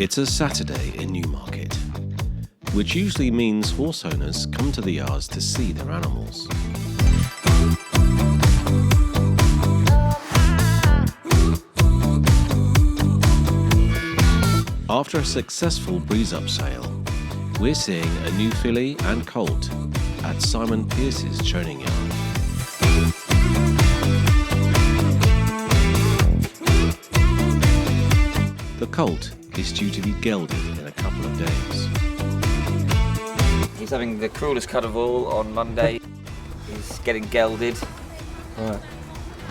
It's a Saturday in Newmarket, which usually means horse owners come to the yards to see their animals. After a successful breeze-up sale, we're seeing a new filly and colt at Simon Pearce's choning yard. The colt is due to be gelded in a couple of days. He's having the cruelest cut of all on Monday. He's getting gelded. Right.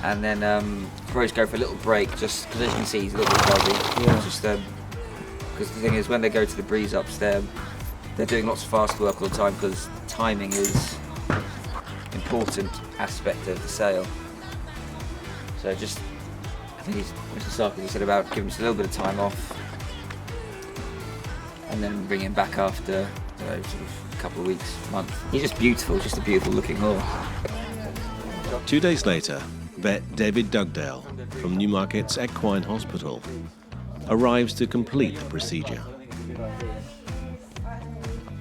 And then Brae's go for a little break, just because as you can see he's a little bit heavy. Yeah. Just because the thing is, when they go to the breeze ups, they're doing lots of fast work all the time because timing is an important aspect of the sale. So just, I think Mr. Sarkis said about giving us a little bit of time off and then bring him back after sort of a couple of weeks, month. He's just beautiful, just a beautiful looking horse. 2 days later, vet David Dugdale from Newmarket's Equine Hospital arrives to complete the procedure.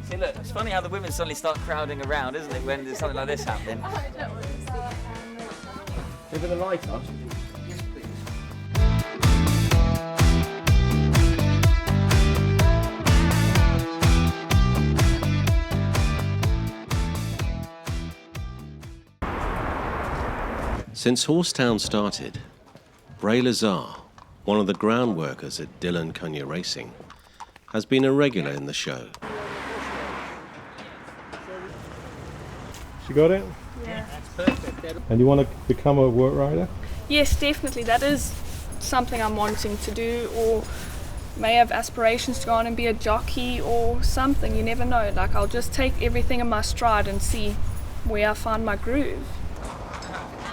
See, look, it's funny how the women suddenly start crowding around, isn't it, when there's something like this happening? Give it a light on. Yes, please. Since Horsetown started, Brae Lezar, one of the ground workers at Dylan Cunha Racing, has been a regular in the show. You got it? Yeah. And you want to become a work rider? Yes, definitely. That is something I'm wanting to do, or may have aspirations to go on and be a jockey or something. You never know. Like, I'll just take everything in my stride and see where I find my groove.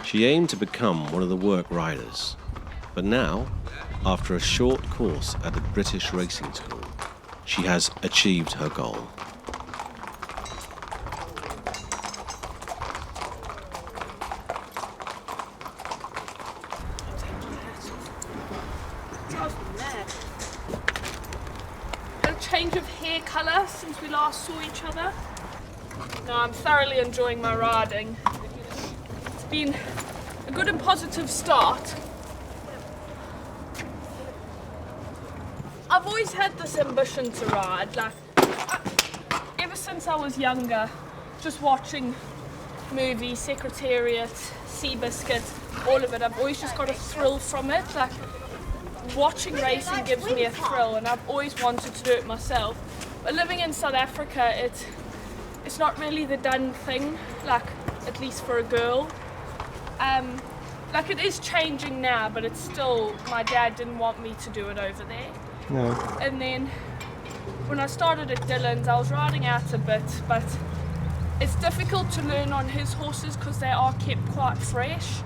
She aimed to become one of the work riders, but now, after a short course at the British Racing School, she has achieved her goal. A change of hair colour since we last saw each other. No, I'm thoroughly enjoying my riding. It's been a good and positive start. I've always had this ambition to ride, like ever since I was younger, just watching movies, Secretariat, Seabiscuit, all of it. I've always just got a thrill from it. Like, watching racing gives me a thrill, and I've always wanted to do it myself. But living in South Africa, it's not really the done thing, like, at least for a girl. Like, it is changing now, but it's still, my dad didn't want me to do it over there. No. And then when I started at Dylan's, I was riding out a bit, but it's difficult to learn on his horses because they are kept quite fresh.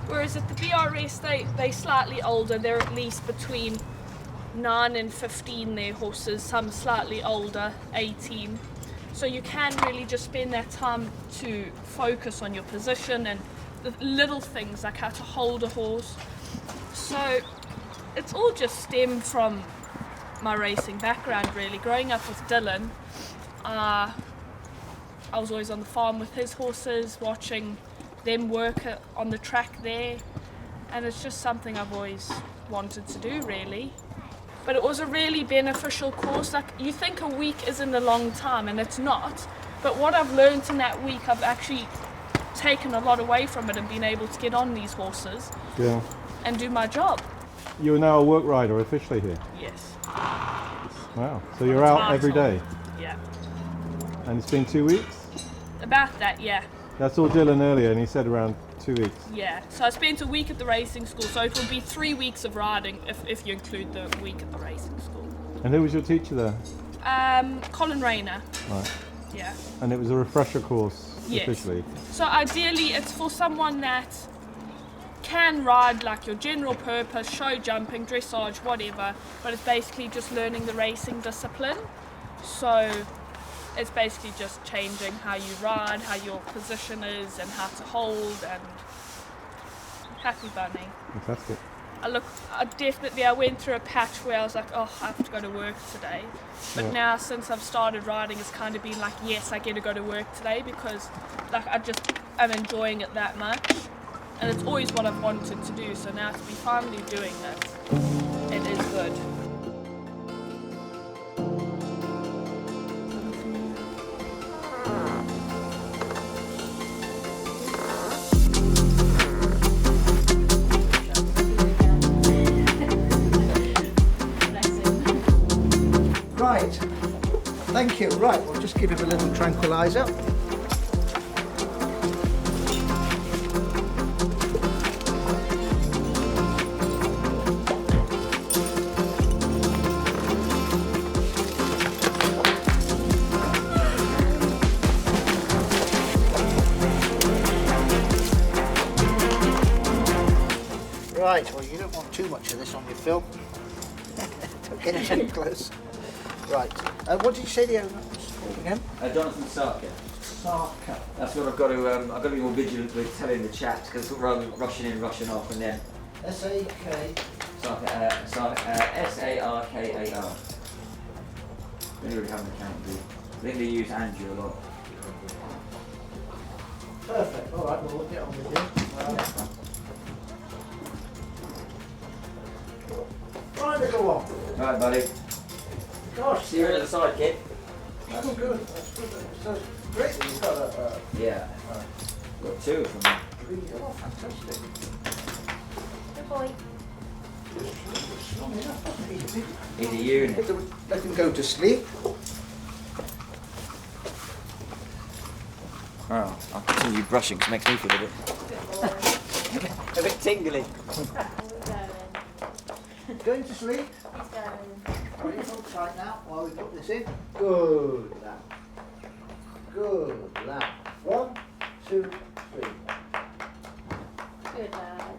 Whereas at the BRS, they're slightly older. They're at least between 9 and 15, their horses, some slightly older, 18. So you can really just spend that time to focus on your position and the little things like how to hold a horse. So it's all just stemmed from my racing background, really. Growing up with Dylan, I was always on the farm with his horses, watching them work on the track there, and it's just something I've always wanted to do, really. But it was a really beneficial course. Like, you think a week isn't a long time, and it's not, but what I've learned in that week, I've actually taken a lot away from it and been able to get on these horses and do my job. You're now a work rider officially here? Yes. Wow. So you're out every day? Yeah. And it's been 2 weeks? About that, yeah. I saw Dylan earlier and he said around 2 weeks. Yeah, so I spent a week at the racing school, so it will be 3 weeks of riding if you include the week at the racing school. And who was your teacher there? Colin Rayner. Right. Yeah. And it was a refresher course officially? So ideally it's for someone that can ride like your general purpose, show jumping, dressage, whatever, but it's basically just learning the racing discipline. So it's basically just changing how you ride, how your position is, and how to hold, and happy bunny. Fantastic. I went through a patch where I was like, oh, I have to go to work today. But now since I've started riding, it's kind of been like, yes, I get to go to work today because like I'm enjoying it that much. And it's always what I've wanted to do, so now to be finally doing it is good. Right, thank you. Right, we'll just give him a little tranquilizer. Right, well you don't want too much of this on your film. Don't get it too close. Right, what did you say the owner was called again? Jonathan Sarker. Sarker. That's what I've got to be more vigilant with telling the chat because rather than rushing in, rushing off, and then S-A-K. S-A-R-K-A-R. They already have an account, do you? I think they use Andrew a lot. Perfect, alright, well we'll get on with you. Right, little one. Right, buddy. Gosh, See you at the side, kid. that's good. That's good. So great that you've got a Yeah. Got two of them. breed. Oh, fantastic. Good boy. Strong enough, wasn't he? He's a unit. Let him go to sleep. Oh, I'll continue brushing because it makes me feel a bit tingly. Going to sleep. He's going. Are you hold tight now while we put this in? Good lad. Good lad. 1, 2, 3. Good lad.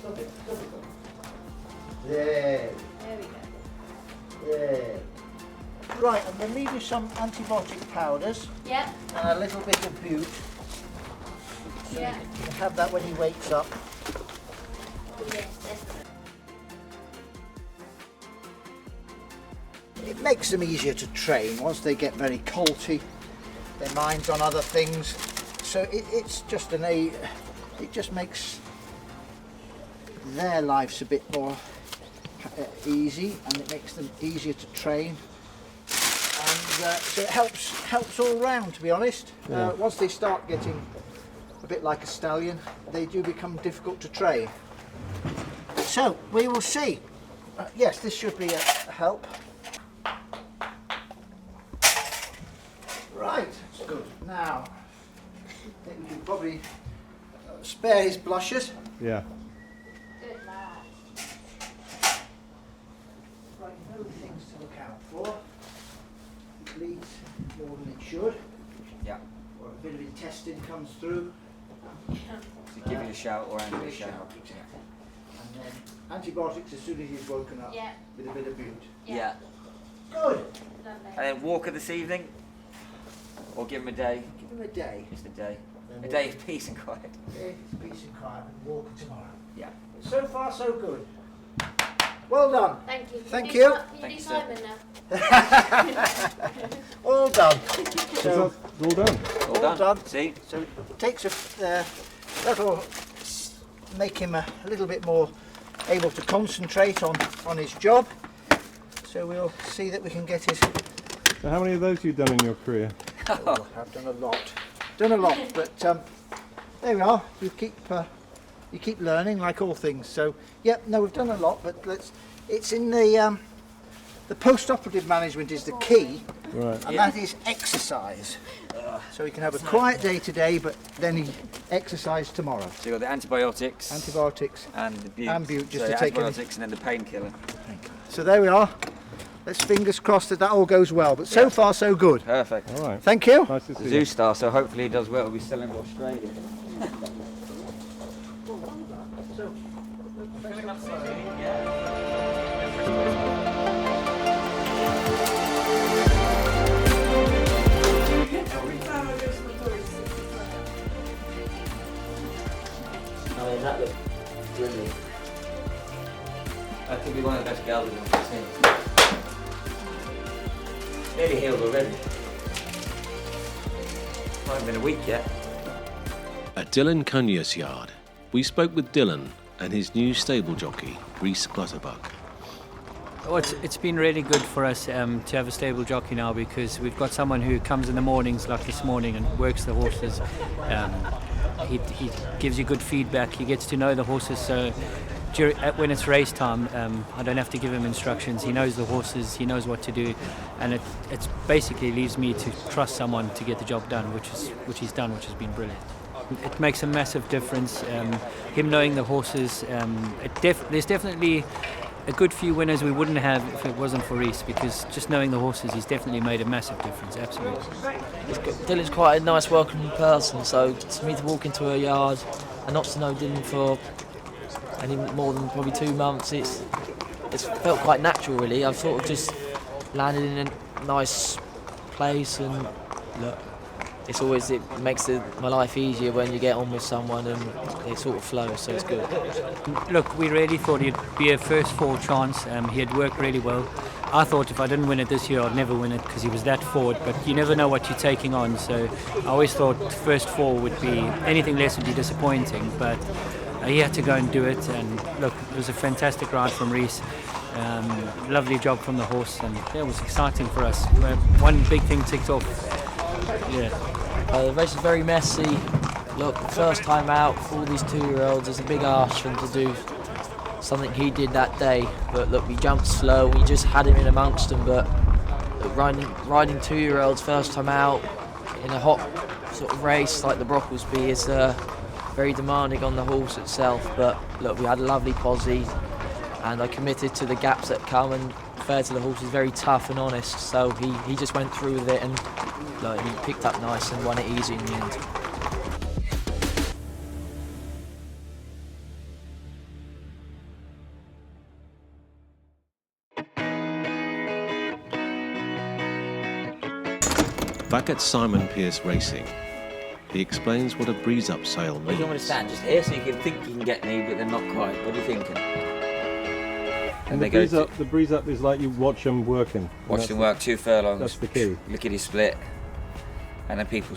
Stop it. There. There we go. There. Right, I'm going to leave you some antibiotic powders Yep. and a little bit of bute. So Yeah. you can have that when he wakes up. Yes, yes. It makes them easier to train once they get very colty, their mind's on other things. So it's just it just makes their lives a bit more easy, and it makes them easier to train. And so it helps all round, to be honest. Yeah. Once they start getting a bit like a stallion, they do become difficult to train. So we will see. Yes, this should be a help. Right, that's good. Now, I think we can probably spare his blushes. Yeah. Good lad. Right, no things to look out for. It bleeds more than it should, Yeah. or a bit of intestine comes through. So give it a shout or Andrew a shout. And then antibiotics as soon as he's woken up Yeah. with a bit of bute. Yeah. Good. Lovely. And then Walker this evening? Or give him a day? Give him a day. Just a day. Then A we'll- day of peace and quiet. Yeah, peace and quiet, and walk tomorrow. Yeah. So far, so good. Well done. Thank you. Thank do you. Can you Thank do you, sir. Simon now? All done. Is So, that all done? All done. See? so it takes that'll make him a little bit more able to concentrate on his job. So we'll see that we can get his. So how many of those have you done in your career? Oh, I've done a lot, but there we are. You keep learning, like all things. So, yep, no, we've done a lot, but it's in the post-operative management is the key, Right. and that is exercise. So he can have a quiet day today, but then he exercise tomorrow. So you've got the antibiotics. Antibiotics. And the bute. And bute, just so to take any- antibiotics and then the painkiller. So there we are. Let's fingers crossed that all goes well. But so far, so good. Perfect. All right. Thank you. Nice to see Zoo you. star, so hopefully he does well. We'll be selling to Australia. Oh, that look brilliant. That could be one of the best geldings I've seen. Nearly healed already. Not even a week yet. At Dylan Cunha's yard, we spoke with Dylan and his new stable jockey, Reese Clutterbuck. Oh, it's been really good for us to have a stable jockey now, because we've got someone who comes in the mornings, like this morning, and works the horses. He gives you good feedback. He gets to know the horses, so when it's race time, I don't have to give him instructions. He knows the horses, he knows what to do, and it basically leaves me to trust someone to get the job done, which he's done, which has been brilliant. It makes a massive difference. Him knowing the horses, there's definitely a good few winners we wouldn't have if it wasn't for Reese, because just knowing the horses, he's definitely made a massive difference, absolutely. Dylan's quite a nice, welcoming person, so for me to walk into a yard and not to know Dylan for any more than probably 2 months, it's felt quite natural, really. I've sort of just landed in a nice place, and look, it makes my life easier when you get on with someone and it sort of flows, so it's good. Look, we really thought he'd be a first fall chance. He had worked really well. I thought if I didn't win it this year, I'd never win it, because he was that forward, but you never know what you're taking on, so I always thought first fall would be, anything less would be disappointing, but he had to go and do it, and look, it was a fantastic ride from Reese. Lovely job from the horse, and yeah, it was exciting for us. One big thing ticked off. Yeah. The race is very messy. Look, first time out for all these 2-year-olds, it's a big ask for him to do something he did that day. But look, we jumped slow, we just had him in amongst them. But look, riding 2-year-olds first time out in a hot sort of race like the Brocklesby is very demanding on the horse itself. But look, we had a lovely posse, and I committed to the gaps that come, and fair to the horse, he's very tough and honest, so he just went through with it, and look, he picked up nice and won it easy in the end. Back at Simon Pearce Racing, he explains what a breeze-up sale Where do you want me to means. stand? Just here, so you can think you can get me, but then not quite. What are you thinking? And the breeze up is like you watch them working. Watch them work 2 furlongs. That's the key. Lickety split, and then people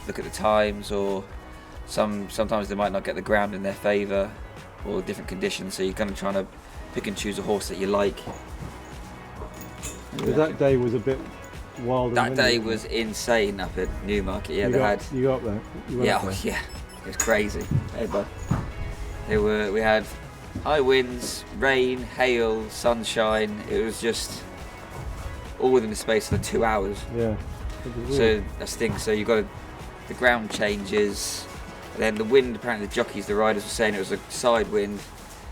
look at the times, or sometimes they might not get the ground in their favour, or different conditions. So you're kind of trying to pick and choose a horse that you like. But that day was a bit wild. That day was insane up at Newmarket. Yeah, you got there. You went yeah, there. yeah, it was crazy. Hey, bud. We had high winds, rain, hail, sunshine. It was just all within the space of 2 hours. Yeah. So that's the thing. So you got the ground changes, and then the wind. Apparently, the jockeys, the riders were saying it was a side wind,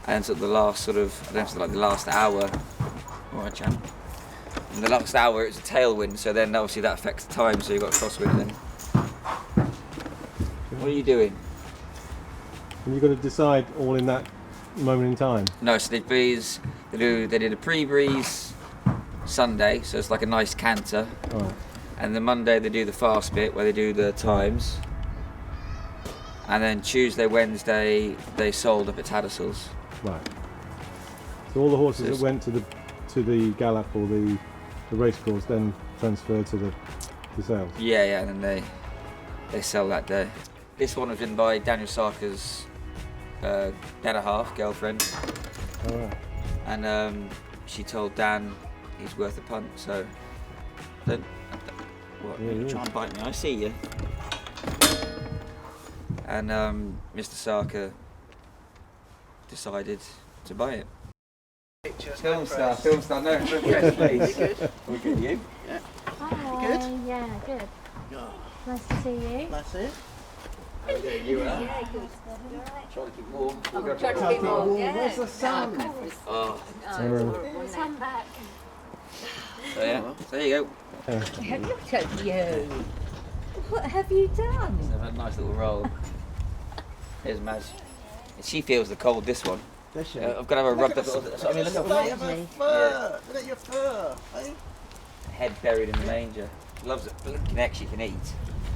and sort of the last I don't know, if it's like the last hour. All right, champ. In the last hour, it's a tailwind. So then obviously that affects the time. So you got crosswind then. What are you doing? And you've got to decide all in that moment in time. No, so they did a pre-breeze Sunday, so it's like a nice canter. All right. And then Monday they do the fast bit where they do the times. And then Tuesday, Wednesday they sold up at Tattersalls. Right. So all the horses So that went to the gallop or the race course then transferred to the sales. Yeah, and then they sell that day. This one was written by Daniel Sarker's better half, girlfriend. All right. And she told Dan he's worth a punt, so don't try and bite me, I see you. And Mr. Sarker decided to buy it. Film star, no, press please. We're good, you? Hi. Good? Yeah, good. Nice to see you. That's it. How are you doing? You are? Yeah, good. Trying to keep warm. I'm trying to keep warm, yeah. Where's the sun? Oh, Come back. so yeah, so there you go. Look at you. What have you done? So I've had a nice little roll. Here's Maz. She feels the cold, this one. Does she? I've got to have a rub. Look at Look at her fur. Look at your fur. Eh? head buried in the manger. Loves it. But can actually can eat.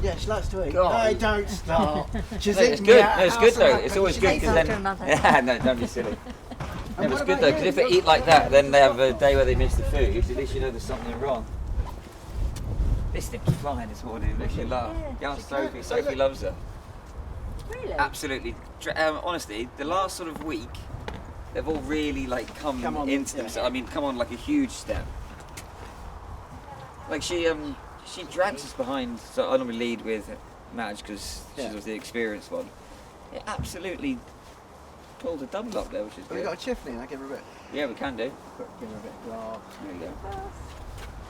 Yeah, she likes to eat. God. No, don't stop. She's No, it's eating good. me out No, it's of good house though. and It's that, always but good she because eats then. after Yeah, no, don't be silly. No, what it's about good though you? because if they eat like that, then they have a day where they miss the food. At least you know there's something wrong. This thing's flying this morning. It makes you laugh. Yeah, Yeah, Sophie. Sophie loves her. Really? Absolutely. Honestly, the last sort of week, they've all really like come on, into yeah. themselves. I mean, come on, like a huge step. Like she drags us behind. So I normally lead with Madge because Yeah. she was the experienced one. It absolutely pulled a double up there, which is Have we good. got a chiffney? I give her a bit. Yeah, we can do. Give her a bit of grass. There you go.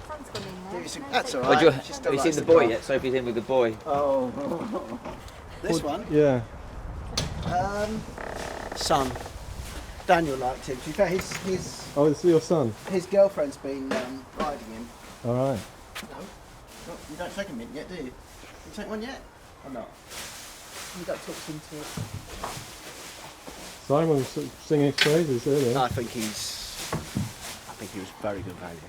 Sun's gone in there. Give you some- No, That's it's all okay. right. But She have still you likes seen the the boy grass. yet? Sophie's in with the boy. Oh. This one? Yeah. Son. Daniel liked him. To be fair, his Oh, it's your son. girlfriend's been riding him. All right. No, you don't take a mint yet, do you? You take one yet? Or not? You got talked into it. Simon was sort of singing his praises earlier. I think he was very good value.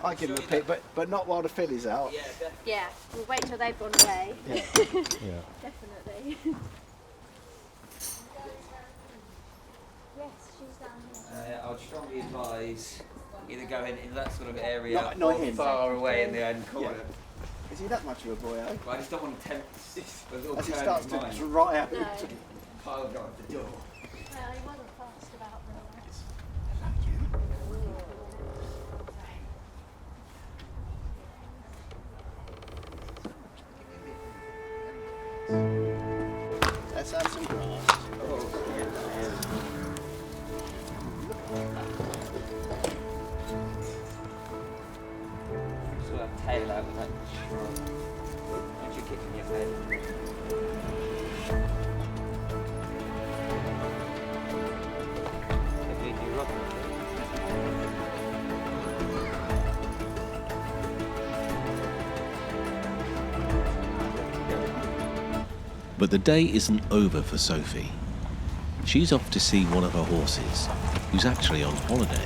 I give him a pick, but not while the filly's out. Yeah, we'll wait till they've gone away. Yeah. Yeah. Definitely. Yes, she's down here. I would strongly advise either going in that sort of area Not or him. far away in the end corner. Is he that much of a boy, eh? But I just don't want to tempt a little As he turn starts of to mind. dry out. No. Pile go out the door. Well, he wasn't fast about the Let's have some grass. Sort of tail out with that shrub. And you're kicking your head. If you do rock But the day isn't over for Sophie. She's off to see one of her horses, who's actually on holiday.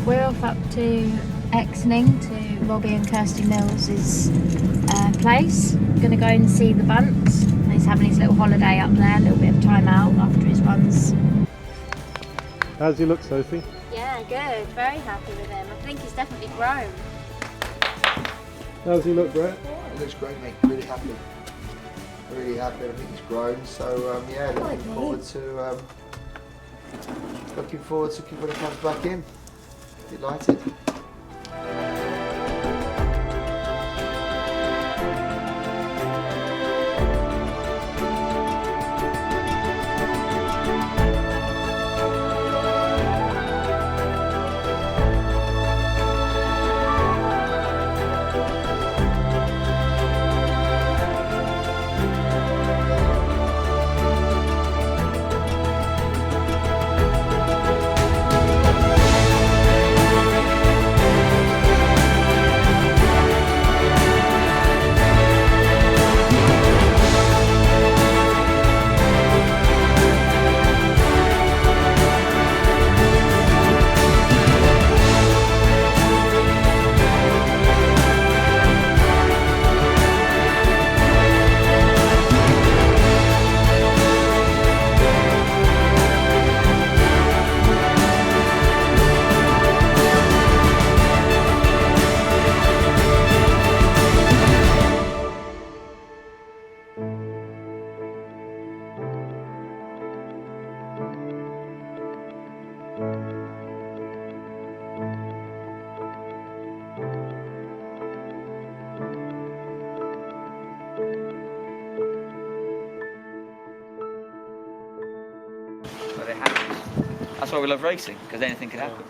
We're off up to Exning to Robbie and Kirsty Mills' place. Going to go and see the bunts. He's having his little holiday up there, a little bit of time out after his runs. How's he look, Sophie? Yeah, good. Very happy with him. I think he's definitely grown. How's he look, Brett? It looks great, mate. Really happy. Really happy. I think he's grown. So yeah, looking forward to when he comes back in. Delighted. But it happens. That's why we love racing, because anything can happen.